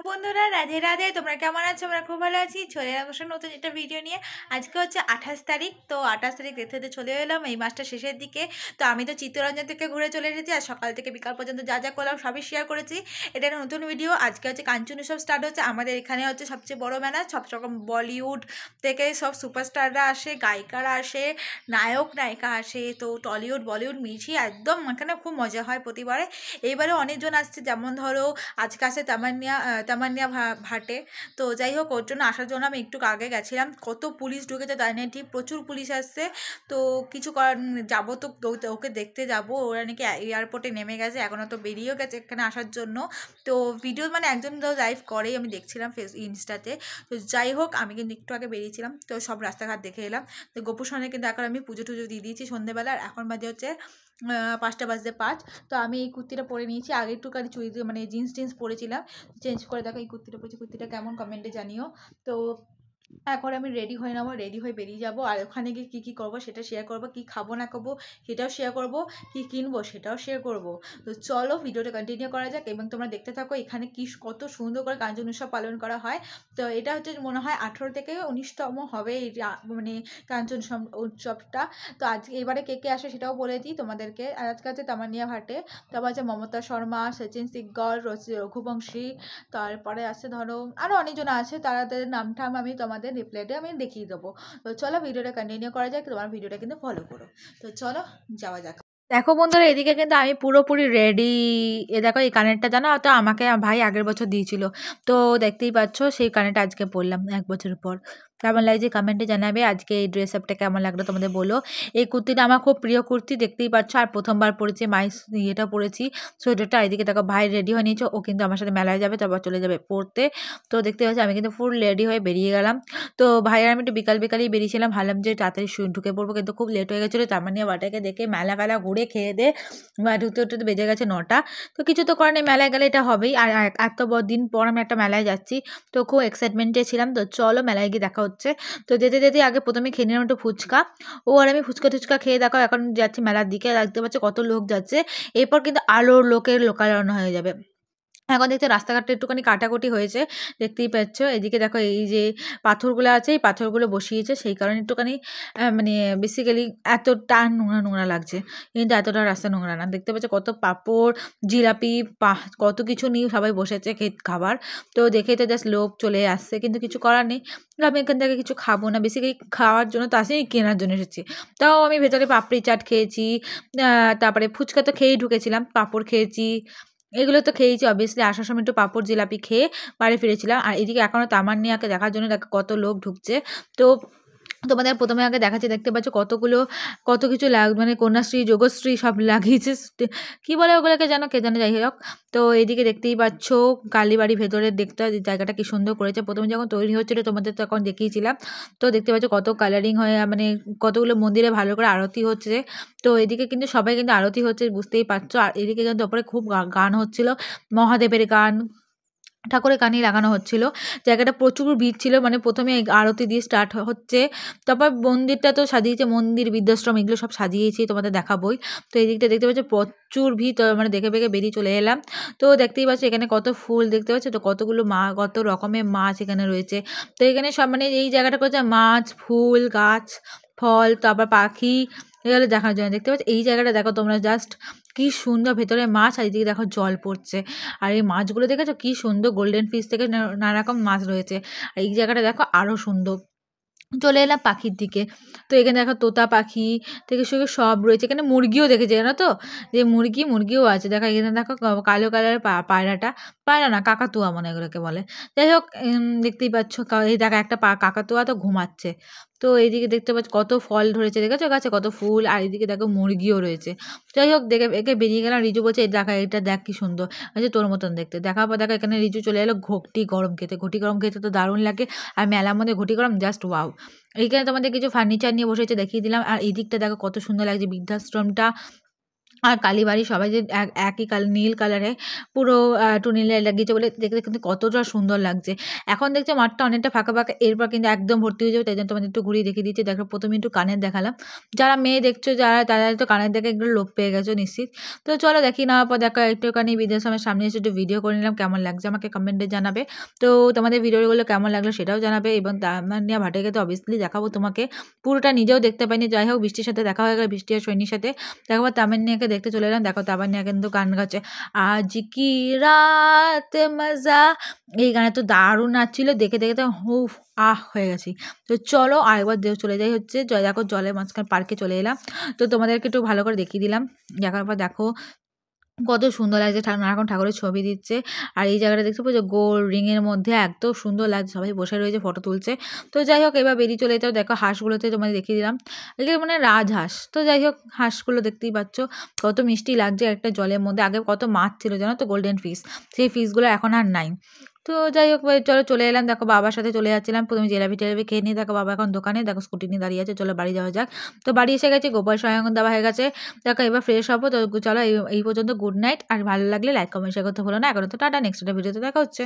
তো বন্ধুরা রাধে রাধে, তোমরা কেমন আছো? আমরা খুব ভালো আছি। চলে এলাম অবশ্য নতুন একটা ভিডিও নিয়ে। আজকে হচ্ছে 28 তারিখ। তো 28 তারিখ দেখতে দেখতে চলে এলাম এই মাসটা শেষের দিকে। তো আমি তো চিত্তরঞ্জন থেকে ঘুরে চলে এসেছি, আর সকাল থেকে বিকাল পর্যন্ত যা যা করলাম সবই শেয়ার করেছি। এটা একটা নতুন ভিডিও। আজকে হচ্ছে কাঞ্চন উৎসব স্টার্ট হচ্ছে আমাদের এখানে, হচ্ছে সবচেয়ে বড় মেলা। সব রকম বলিউড থেকে সব সুপারস্টাররা আসে, গায়িকারা আসে, নায়ক নায়িকা আসে। তো টলিউড বলিউড মিশিয়ে একদম এখানে খুব মজা হয় প্রতিবারে। এইবারে অনেকজন আসছে, যেমন ধরো আজকে আসে তামান্নিয়া ভাটে। তো যাই হোক, ওর জন্য আসার জন্য আমি একটু আগে গেছিলাম। কত পুলিশ ঢুকেছে তাই না, ঠিক প্রচুর পুলিশ আসছে। তো কিছু করার যাবো তো, ওকে দেখতে যাব। ওরা নাকি এয়ারপোর্টে নেমে গেছে, এখনও তো বেরিয়েও গেছে এখানে আসার জন্য। তো ভিডিও মানে একজন তো লাইভ করেই, আমি দেখছিলাম ইনস্টাতে। তো যাই হোক, আমি কিন্তু একটু আগে বেরিয়েছিলাম, তো সব রাস্তাঘাট দেখে এলাম। তো গোপুর সঙ্গে কিন্তু এখন আমি পুজো টুজো দিয়ে দিয়েছি সন্ধ্যেবেলা। আর এখন বাজে হচ্ছে 5:05। তো আমি এই কুর্তিটা পরে নিয়েছি, আগে একটুখানি মানে জিন্স টিন্স পরেছিলাম, চেঞ্জ করে দেখো এই কুর্তিটা পরেছি। কুর্তিটা কেমন কমেন্টে জানিও। তো এখন আমি রেডি হয়ে নেবো, রেডি হয়ে বেরিয়ে যাবো। আর ওখানে গিয়ে কী কী করবো সেটা শেয়ার করবো, কী খাবো না খাবো সেটাও শেয়ার করবো, কী কিনবো সেটাও শেয়ার করবো। তো চলো ভিডিওটা কন্টিনিউ করা যাক, এবং তোমরা দেখতে থাকো এখানে কি কত সুন্দর করে কাঞ্চন উৎসব পালন করা হয়। তো এটা হচ্ছে মনে হয় 18 থেকে 19তম হবে এই মানে কাঞ্চন উৎসবটা। তো আজকে এবারে কে কে আসে সেটাও বলে দিই তোমাদেরকে। আর আজকে আছে তামান্নিয়া ভাটে, তারপর আছে মমতা শর্মা, সচিন সিকগর, রঘুবংশী। তারপরে আছে ধরো আরও অনেকজন আছে, তাদের নাম ঠাম আমি তোমাদের রিপ্লাইতে আমি দেখিয়ে দেবো। তো চলো ভিডিওটা কন্টিনিউ করা যাক, তোমার ভিডিওটা কিন্তু ফলো করো। তো চলো যাওয়া যাক। দেখো বন্ধুরা, এদিকে কিন্তু আমি পুরোপুরি রেডি। এ দেখো এই কানেরটা জানো তো, আমাকে আমার ভাই আগের বছর দিয়েছিল। তো দেখতেই পাচ্ছ সেই কানেরটা আজকে পরলাম 1 বছর পর। কেমন লাগছে কমেন্টে জানাবে। আজকে এই ড্রেস আপটা কেমন লাগলো তোমাদের বলো। এই কুর্তিটা আমার খুব প্রিয় কুর্তি, দেখতেই পাচ্ছ। আর প্রথমবার পরেছি ইয়েটা পরেছি, সোয়েটারটা। এদিকে দেখো ভাই রেডি হয়ে নিয়েছে, ও কিন্তু আমার সাথে মেলায় যাবে, তারপর চলে যাবে পড়তে। তো দেখতে পাচ্ছি আমি কিন্তু ফুল রেডি হয়ে বেরিয়ে গেলাম। তো ভাই আর আমি একটু বিকালেই বেরিয়েছিলাম, ভাবলাম যে তাড়াতাড়ি ঢুকে পড়বো, কিন্তু খুব লেট হয়ে গেছিলো। তার মানে বাটাকে দেখে মেলা ফেলা ঘুরে খেয়ে দে ঢুকতে ঢুকতে বেজে গেছে 9টা। তো কিছু তো করার নেই, মেলায় গেলে এটা হবেই। আর এত দিন পর আমি একটা মেলায় যাচ্ছি, তো খুব এক্সাইটমেন্টে ছিলাম। তো চলো মেলায় গিয়ে দেখা হচ্ছে। তো যেতে যেতে আগে প্রথমে খেয়ে নিলাম একটু ফুচকা। ও আর আমি ফুচকা টুচকা খেয়ে দেখো এখন যাচ্ছি মেলার দিকে। দেখতে পাচ্ছি কত লোক যাচ্ছে। এরপর কিন্তু আরও লোকের লোকারণ্য হয়ে যাবে। এখন দেখতে রাস্তাঘাটটা একটুখানি কাটাকুটি হয়েছে, দেখতেই পাচ্ছ। এদিকে দেখো এই যে পাথরগুলো আছে, এই পাথরগুলো বসিয়েছে, সেই কারণে একটুখানি মানে বেসিক্যালি এতটা নোংরা নোংরা লাগছে, কিন্তু এতটা রাস্তা নোংরা না। দেখতে পাচ্ছ কত পাঁপড়, জিলাপি, কত কিছু নিয়ে সবাই বসেছে খাবার। তো দেখেই তো জাস্ট লোক চলে আসছে, কিন্তু কিছু করার নেই। আমি এখান থেকে কিছু খাবো না, বেসিক্যালি খাওয়ার জন্য তো আসেনি, কেনার জন্য এসেছি। তাও আমি ভেতরে পাপড়ি চাট খেয়েছি, তারপরে ফুচকা তো খেয়েই ঢুকেছিলাম, পাঁপড় খেয়েছি, এগুলো তো খেয়েছি অবভিয়াসলি। আসার সময় একটু পাঁপড় জিলাপি খেয়ে বাড়ি ফিরেছিলাম। আর এদিকে এখনও তামান্নিয়াকে দেখার জন্য দেখো কত লোক ঢুকছে। তো তোমাদের প্রথমে আগে দেখাচ্ছি, দেখতে পাচ্ছ কত কিছু মানে কন্যাশ্রী যোগশ্রী সব লাগিয়েছে। কি বলে ওগুলোকে যেন, কে জানে, যাই হোক। তো এদিকে দেখতেই পাচ্ছ কালীবাড়ি ভেতরের দেখতে জায়গাটা কি সুন্দর করেছে। প্রথমে যখন তৈরি হচ্ছিল তোমাদের তো এখন দেখিয়েছিলাম। তো দেখতে পাচ্ছ কত কালারিং হয়ে মানে কতগুলো মন্দিরে ভালো করে আরতি হচ্ছে। তো এদিকে কিন্তু সবাই কিন্তু আরতি হচ্ছে, বুঝতেই পারছো। আর এদিকে কিন্তু ওপরে খুব গান হচ্ছিল, মহাদেবের গান, ঠাকুরের গানই লাগানো হচ্ছিল। জায়গাটা প্রচুর ভিড় ছিল, মানে প্রথমে আরতি দিয়ে স্টার্ট হচ্ছে, তারপর মন্দিরটা তো সাজিয়েছে, মন্দির বৃদ্ধাশ্রম এগুলো সব সাজিয়েছি, তোমাদের দেখাবোই। তো এই দিকটা দেখতে পাচ্ছ প্রচুর ভিড়, তো মানে দেখে বেরিয়ে চলে এলাম। তো দেখতেই পাচ্ছ এখানে কত ফুল দেখতে পাচ্ছ, তো কতগুলো কত রকমের মাছ এখানে রয়েছে। তো এখানে সব মানে এই জায়গাটা করছে মাছ, ফুল, গাছ, ফল, তারপর পাখি, এগুলো দেখার জন্য। দেখতে পাচ্ছ এই জায়গাটা দেখো তোমরা জাস্ট কি সুন্দর, ভেতরে মাছ আর এদিকে দেখো জল পড়ছে। আর এই মাছগুলো দেখেছো কি সুন্দর, গোল্ডেন ফিশ থেকে নানা রকম মাছ রয়েছে। আর এই জায়গাটা দেখো আরও সুন্দর। চলে এলাম পাখির দিকে। তো এখানে দেখো তোতা পাখি থেকে শুরু করে সব রয়েছে, এখানে মুরগিও দেখেছি জানো তো, যে মুরগিও আছে দেখো। এখানে দেখো কালো কালারের পায়রাটা, পায়রা না কাকাতুয়া মনে এগুলোকে বলে। যাই হোক, দেখতেই পাচ্ছ এই দেখো একটা কাকাতুয়া তো ঘুমাচ্ছে। তো এইদিকে দেখতে পাচ্ছ কত ফল ধরেছে, দেখেছো গাছে কত ফুল। আর এদিকে দেখো মুরগিও রয়েছে। যাই হোক, দেখে একে বেরিয়ে গেলাম। রিজু বলছে এই দেখা, এটা দেখ কি সুন্দর, আচ্ছা তোর মতন দেখতে। দেখার পর দেখো এখানে রিজু চলে এলো ঘটি গরম খেতে। ঘটি গরম খেতে তো দারুণ লাগে, আর মেলার মধ্যে ঘটি গরম জাস্ট ওয়াও। এইখানে তোমাদের কিছু ফার্নিচার নিয়ে বসেছে, দেখিয়ে দিলাম। আর এই দিকটা দেখো কত সুন্দর লাগছে বৃদ্ধাশ্রমটা। আর কালীবাড়ি সবাই যে একই নীল কালারে পুরো টুনি লাইট লাগিয়েছে বলে দেখতে কিন্তু কতটা সুন্দর লাগছে। এখন দেখছো মাঠটা অনেকটা ফাঁকা ফাঁকা, এরপর কিন্তু একদম ভর্তি হয়ে যাবে, তাই জন্য তোমাদের একটু ঘুরিয়ে দেখিয়ে দিচ্ছি। দেখো প্রথমে একটু কানের দেখালাম, যারা মেয়ে দেখছো যারা তারা তো কানের দেখে একটু লোভ পেয়ে গেছো নিশ্চিত। তো চলো দেখি নেওয়ার পর দেখো একটুখানি বৃদ্ধাশ্রমের সামনে এসে একটু ভিডিও করে নিলাম, কেমন লাগছে আমাকে কমেন্টে জানাবে। তো তোমাদের ভিডিওগুলো কেমন লাগলো সেটাও জানাবে, এবং তামান্নিয়া ভাটিয়াকে তো অবভিয়াসলি দেখাবো তোমাকে, পুরোটা নিজেও দেখতে পাইনি। যাই হোক বৃষ্টির সাথে দেখা হয়ে গেল, বৃষ্টি আর সৈনির সাথে দেখো তামান্নিয়াকে দেখতে চলে এলাম। দেখো তামান্নিয়া কিন্তু গান গাচ্ছে, আজ কি রাত মজা, এই গানে তো দারুণ নাচছিল, দেখে দেখে তো হুফ হয়ে গেছি। তো চলো আরেকবার চলে যাই হচ্ছে দেখো জলের মাঝখানে পার্কে চলে এলাম। তো তোমাদেরকে একটু ভালো করে দেখিয়ে দিলাম। দেখার পর দেখো কত সুন্দর লাগছে, নানা ঠাকুরের ছবি দিচ্ছে। আর এই জায়গাটা দেখতে পাচ্ছ গোল রিংয়ের মধ্যে এত সুন্দর লাগছে, সবাই বসে রয়েছে ফটো তুলছে। তো যাই হোক এবার বেরিয়ে চলে যেতেও দেখো হাঁসগুলোতে তোমাদের দেখিয়ে দিলাম, এগুলো মানে রাজহাঁস। তো যাই হোক হাঁসগুলো দেখতেই পাচ্ছ কত মিষ্টি লাগছে একটা জলের মধ্যে। আগে কত মাছ ছিল জানো তো, গোল্ডেন ফিশ, সেই ফিশগুলো এখন আর নাই। তো যাই হোক চলো চলে এলাম, দেখো বাবার সাথে চলে যাচ্ছিলাম, প্রথমে জেলাপি টেলাপি খেয়ে নিয়ে দেখো বাবা এখন দোকানে, দেখো স্কুটি নিয়ে দাঁড়িয়ে আছে, চলো বাড়ি যাওয়া যাক। তো বাড়ি এসে গেছে, গোপাল স্বয়ং দেওয়া হয়ে গেছে। দেখো এবার ফ্রেশ হবো। তো চলো এই পর্যন্ত গুড নাইট, আর ভালো লাগলে লাইক কমেন্ট শেয়ার করতে ভুলো না। এখন তো টাটা, নেক্সট একটা ভিডিওতে দেখা হচ্ছে।